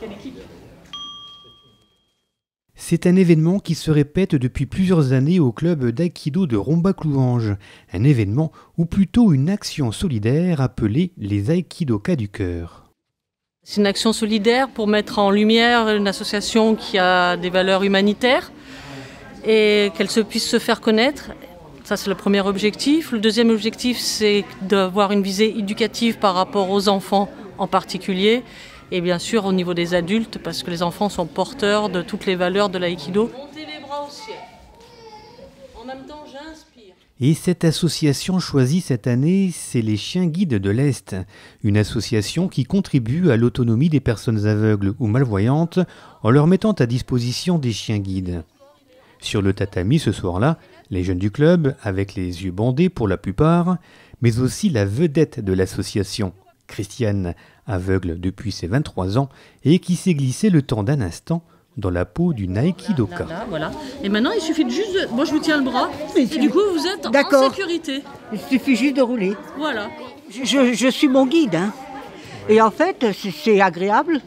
Quelle équipe? C'est un événement qui se répète depuis plusieurs années au club d'aïkido de Rombach-Louange. Un événement ou plutôt une action solidaire appelée les Aïkidokas du cœur. C'est une action solidaire pour mettre en lumière une association qui a des valeurs humanitaires et qu'elle puisse se faire connaître. Ça, c'est le premier objectif. Le deuxième objectif, c'est d'avoir une visée éducative par rapport aux enfants en particulier. Et bien sûr au niveau des adultes, parce que les enfants sont porteurs de toutes les valeurs de l'aïkido. Montez les bras au ciel. En même temps, j'inspire. Et cette association choisie cette année, c'est les Chiens Guides de l'Est. Une association qui contribue à l'autonomie des personnes aveugles ou malvoyantes en leur mettant à disposition des chiens guides. Sur le tatami ce soir-là, les jeunes du club, avec les yeux bandés pour la plupart, mais aussi la vedette de l'association, Christiane, aveugle depuis ses 23 ans et qui s'est glissée le temps d'un instant dans la peau d'une aïkidoka. Voilà. Et maintenant, il suffit de juste de... Moi, je vous tiens le bras. Et du coup, vous êtes en sécurité. Il suffit juste de rouler. Voilà. Je suis mon guide. Hein. Et en fait, c'est agréable.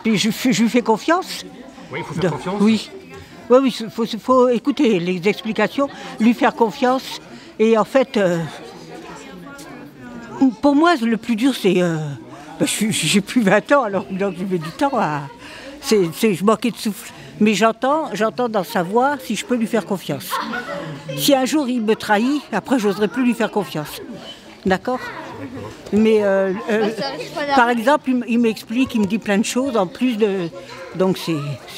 Puis je lui fais confiance. Oui, il faut faire confiance. Oui. Oui, il faut écouter les explications, lui faire confiance. Et en fait, pour moi, le plus dur, c'est... j'ai plus 20 ans, alors donc je mets du temps à... je manquais de souffle. Mais j'entends dans sa voix si je peux lui faire confiance. Si un jour il me trahit, après j'oserai plus lui faire confiance. D'accord ? Mais par exemple, il m'explique, il me dit plein de choses en plus de... Donc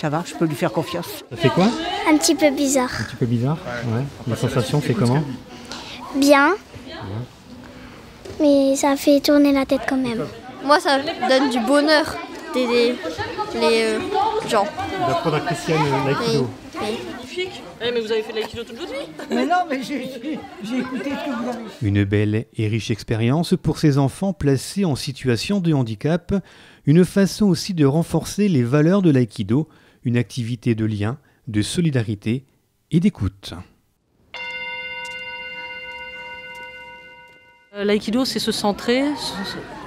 ça va, je peux lui faire confiance. Ça fait quoi ? Un petit peu bizarre. Un petit peu bizarre ? Ouais. La sensation, c'est comment ? Bien. Mais ça fait tourner la tête quand même. Moi, ça donne du bonheur d'aider les gens. D'apprendre à Christiane l'aïkido. Magnifique. Mais vous avez fait de l'aïkido toute votre vie. Mais non, mais j'ai écouté ce que vous avez fait. Une belle et riche expérience pour ces enfants placés en situation de handicap, une façon aussi de renforcer les valeurs de l'aïkido, une activité de lien, de solidarité et d'écoute. L'aïkido, c'est se centrer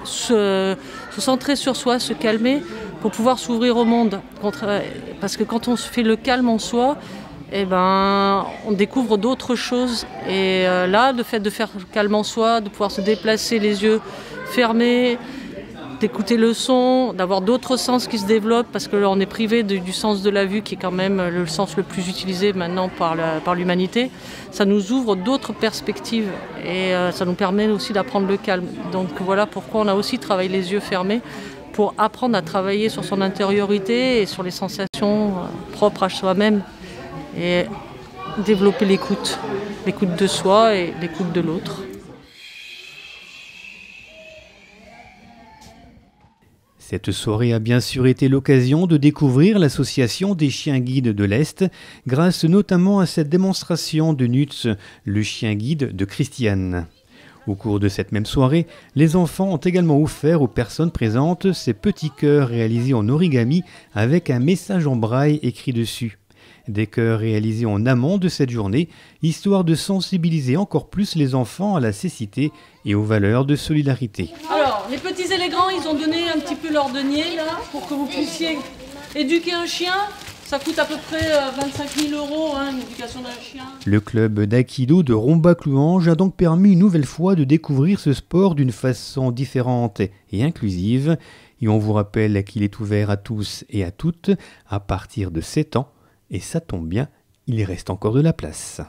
sur soi, se calmer pour pouvoir s'ouvrir au monde. Parce que quand on se fait le calme en soi, eh ben, on découvre d'autres choses. Et là, le fait de faire le calme en soi, de pouvoir se déplacer les yeux fermés, d'écouter le son, d'avoir d'autres sens qui se développent, parce que là, on est privé du sens de la vue, qui est quand même le sens le plus utilisé maintenant par l'humanité. Ça nous ouvre d'autres perspectives et ça nous permet aussi d'apprendre le calme. Donc voilà pourquoi on a aussi travaillé les yeux fermés, pour apprendre à travailler sur son intériorité et sur les sensations propres à soi-même et développer l'écoute de soi et l'écoute de l'autre. Cette soirée a bien sûr été l'occasion de découvrir l'association des chiens guides de l'Est, grâce notamment à cette démonstration de Nutz, le chien guide de Christiane. Au cours de cette même soirée, les enfants ont également offert aux personnes présentes ces petits cœurs réalisés en origami avec un message en braille écrit dessus. Des cœurs réalisés en amont de cette journée, histoire de sensibiliser encore plus les enfants à la cécité et aux valeurs de solidarité. Alors, les petits et les grands, ils ont donné un petit peu leur denier là, pour que vous puissiez éduquer un chien. Ça coûte à peu près 25 000 €, une éducation d'un chien. Le club d'aïkido de Rombach-Louange a donc permis une nouvelle fois de découvrir ce sport d'une façon différente et inclusive. Et on vous rappelle qu'il est ouvert à tous et à toutes à partir de 7 ans. Et ça tombe bien, il y reste encore de la place.